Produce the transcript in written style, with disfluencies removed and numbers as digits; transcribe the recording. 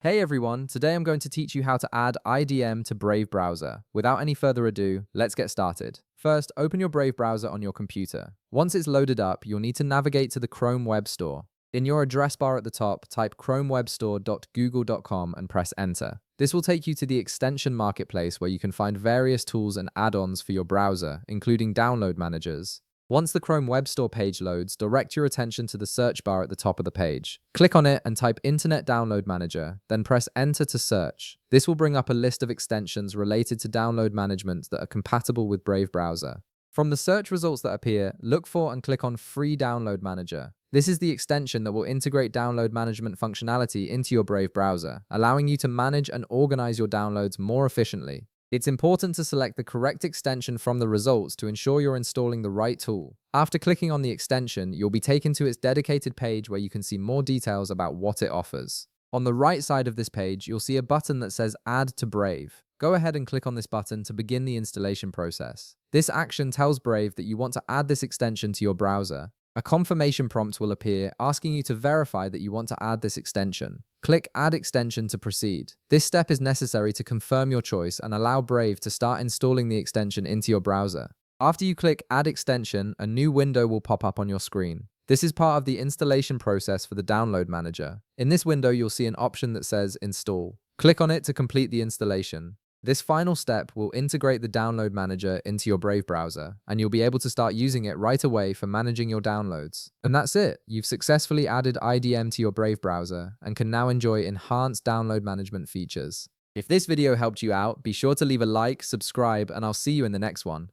Hey everyone, today I'm going to teach you how to add IDM to Brave browser. Without any further ado, let's get started. First, open your Brave browser on your computer. Once it's loaded up, you'll need to navigate to the Chrome Web Store. In your address bar at the top, type chromewebstore.google.com and press enter. This will take you to the extension marketplace where you can find various tools and add-ons for your browser, including download managers. Once the Chrome Web Store page loads, direct your attention to the search bar at the top of the page. Click on it and type Internet Download Manager, then press Enter to search. This will bring up a list of extensions related to download management that are compatible with Brave browser. From the search results that appear, look for and click on Free Download Manager. This is the extension that will integrate download management functionality into your Brave browser, allowing you to manage and organize your downloads more efficiently. It's important to select the correct extension from the results to ensure you're installing the right tool. After clicking on the extension, you'll be taken to its dedicated page where you can see more details about what it offers. On the right side of this page, you'll see a button that says Add to Brave. Go ahead and click on this button to begin the installation process. This action tells Brave that you want to add this extension to your browser. A confirmation prompt will appear asking you to verify that you want to add this extension. Click Add Extension to proceed. This step is necessary to confirm your choice and allow Brave to start installing the extension into your browser. After you click Add Extension, a new window will pop up on your screen. This is part of the installation process for the download manager. In this window, you'll see an option that says Install. Click on it to complete the installation. This final step will integrate the download manager into your Brave browser, and you'll be able to start using it right away for managing your downloads. And that's it. You've successfully added IDM to your Brave browser and can now enjoy enhanced download management features. If this video helped you out, be sure to leave a like, subscribe, and I'll see you in the next one.